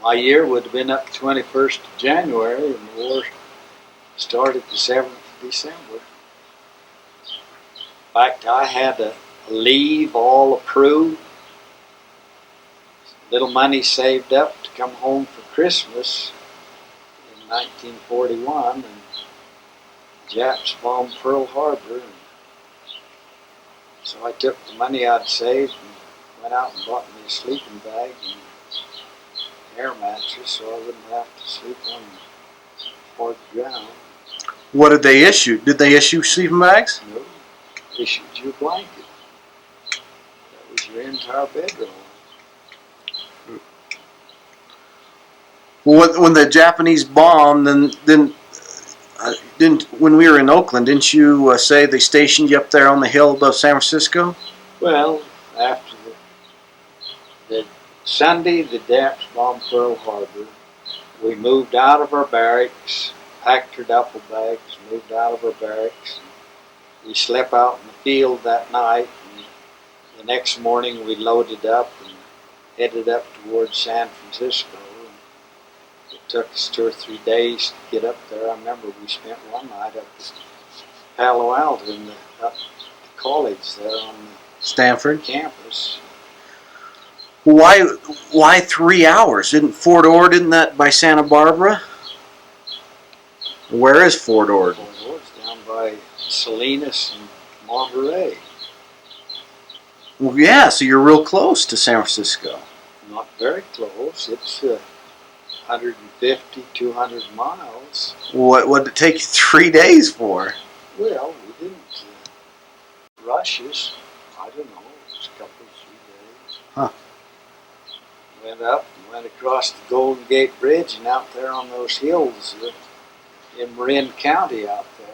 My year would have been up to 21st of January, and the war started the 7th of December. In fact, I had a leave all approved, little money saved up to come home for Christmas in 1941, and Japs bombed Pearl Harbor. And so I took the money I'd saved and went out and bought me a sleeping bag and air mattress so I wouldn't have to sleep on the hard ground. What did they issue? Did they issue sleeping bags? No, issued you a blanket. That was your entire bedroll. Well, when the Japanese bombed, then when we were in Oakland, didn't you say they stationed you up there on the hill above San Francisco? Well, after the Sunday the Japs bombed Pearl Harbor, we moved out of our barracks, packed our duffel bags, moved out of our barracks. We slept out in the field that night, and the next morning we loaded up and headed up towards San Francisco. It took us 2 or 3 days to get up there. I remember we spent one night up at Palo Alto in the college there on the Stanford campus. Why 3 hours? Didn't Fort Ord, isn't that by Santa Barbara? Where is Fort Ord? Fort Ord's down by Salinas and Monterey. Well, yeah, so you're real close to San Francisco. Not very close. It's 150, 200 miles. What did it take you 3 days for? Well, we didn't rush us. I don't know. It was a couple of 3 days. Huh. Went up and went across the Golden Gate Bridge and out there on those hills in Marin County out there.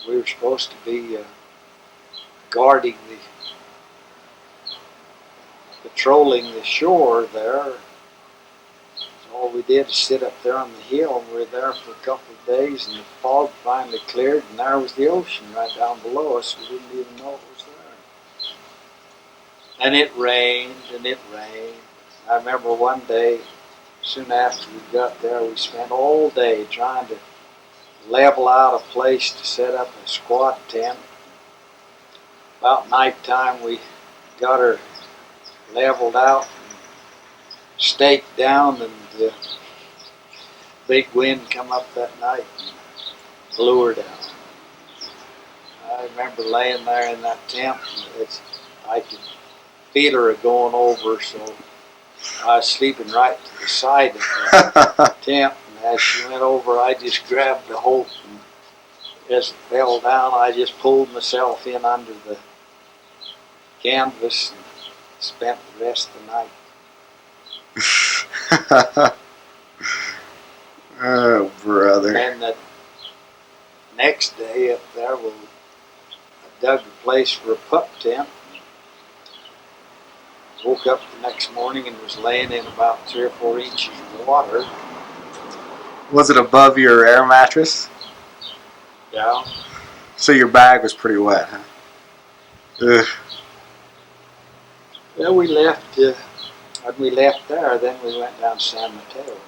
We were supposed to be guarding patrolling the shore there. So all we did is sit up there on the hill, and we were there for a couple of days, and the fog finally cleared, and there was the ocean right down below us. We didn't even know it was there. And it rained, and it rained. I remember one day, soon after we got there, we spent all day trying to level out a place to set up a squad tent. About nighttime, we got her leveled out and staked down, and the big wind come up that night and blew her down. I remember laying there in that tent, and I could feel her going over, so I was sleeping right to the side of the tent, and as she went over, I just grabbed the hope, and as it fell down, I just pulled myself in under the canvas and spent the rest of the night. Oh, brother. And the next day up there, I dug a place for a pup tent. Woke up the next morning and was laying in about 3 or 4 inches of water. Was it above your air mattress? Yeah. So your bag was pretty wet, huh? Ugh. Well, we left, when we left there, then we went down San Mateo,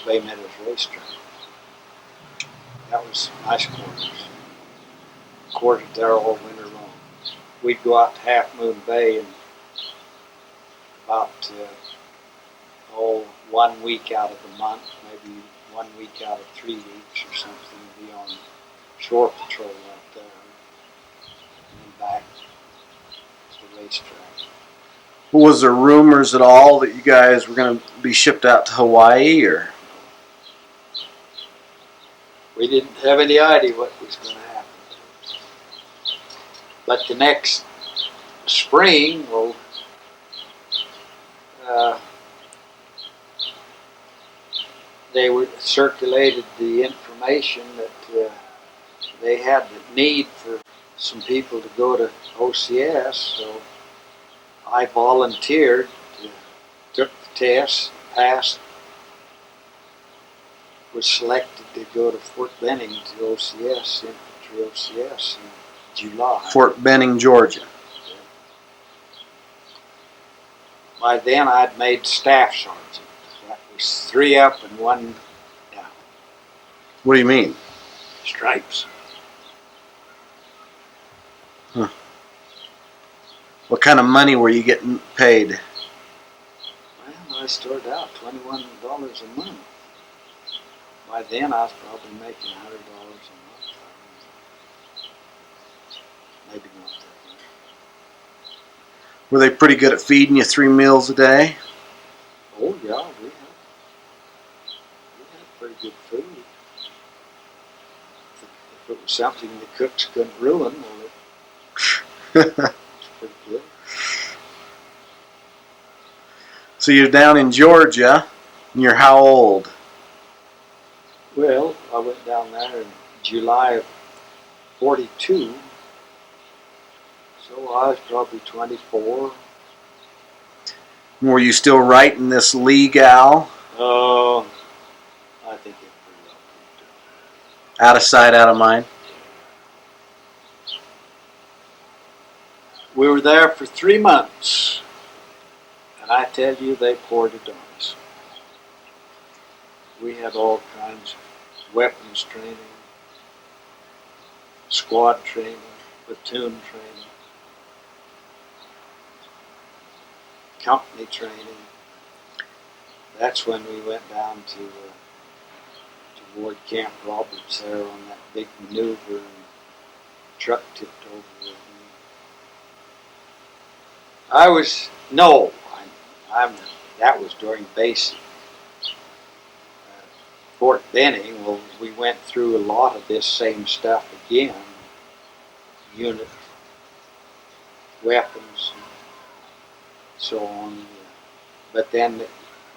Bay Meadows Racetrack. That was nice quarters. Quartered there all winter long. We'd go out to Half Moon Bay and about 1 week out of the month, maybe 1 week out of 3 weeks or something, be on shore patrol out there, and then back to the racetrack. Was there rumors at all that you guys were going to be shipped out to Hawaii, or? We didn't have any idea what was going to happen. But the next spring, they circulated the information that they had the need for some people to go to OCS, so I volunteered, took the test, passed, was selected to go to Fort Benning to OCS, Infantry OCS in July. Fort Benning, Georgia. By then I'd made staff sergeant. That was 3 up and 1 down. What do you mean? Stripes. What kind of money were you getting paid? Well, I started out $21 a month. By then I was probably making $100 a month. Maybe not that much. Were they pretty good at feeding you 3 meals a day? Oh yeah, we had pretty good food. If it was something the cooks couldn't ruin, well, it was pretty good. So you're down in Georgia, and you're how old? Well, I went down there in July of 42, so I was probably 24. Were you still writing this legal? Oh, I think it pretty well proved Out of sight, out of mind? it. We were there for 3 months, and I tell you, they poured it on us. We had all kinds of weapons training, squad training, platoon training, company training. That's when we went down toward Camp Roberts there on that big maneuver, and the truck tipped over with me. That was during basic. Fort Benning, well, we went through a lot of this same stuff again. Unit, weapons, and so on. But then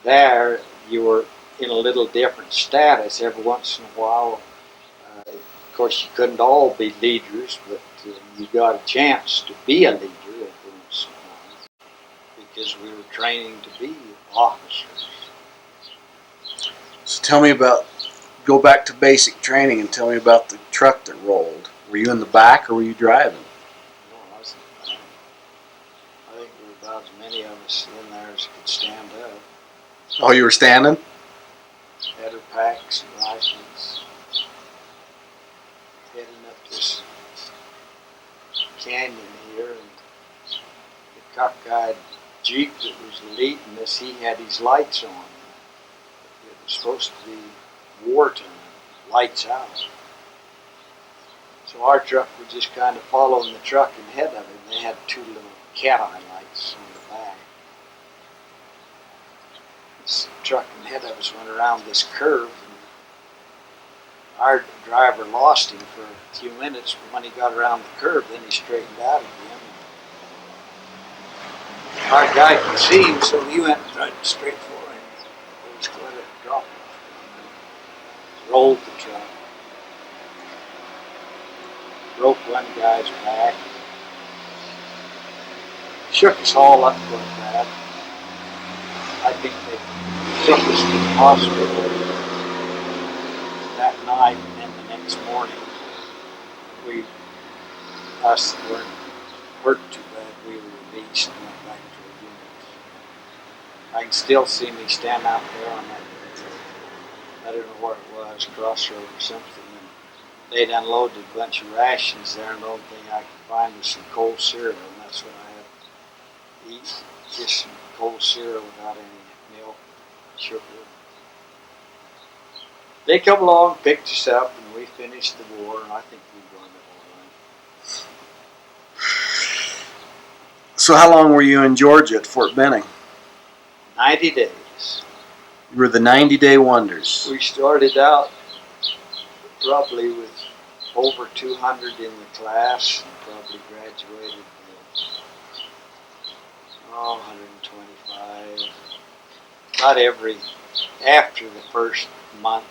there, you were in a little different status. Every once in a while, of course, you couldn't all be leaders, but you got a chance to be a leader every once in a while, because we were training to be officers. So go back to basic training and tell me about the truck that rolled. Were you in the back or were you driving? No, I was in the back. I think there were about as many of us in there as could stand up. Oh, you were standing? Header packs and rifles. Heading up this canyon here, and the cockeyed Jeep that was leading us, he had his lights on. It was supposed to be wartime, lights out. So our truck was just kind of following the truck ahead of it, and they had 2 little cat-eye lights on the back. This truck ahead of us went around this curve, and our driver lost him for a few minutes, but when he got around the curve, then he straightened out again. Our guy could see him, so he went right straight for him. It was quite a drop. Rolled the truck. Broke one guy's back. Shook us all up real bad. I think they took us to the hospital that night, and then the next morning, us that weren't hurt too bad, we were released and went back to our units. I can still see me stand out there on that, I don't know where it was, crossroad or something, and they'd unloaded a bunch of rations there, and the only thing I could find was some cold cereal, and that's what I had to eat, just some cold cereal without any milk, sugar. They come along, picked us up, and we finished the war, and I think we won it all right. So how long were you in Georgia at Fort Benning? 90 days. You were the 90-day wonders. We started out probably with over 200 in the class, and probably graduated with 125. About after the first month,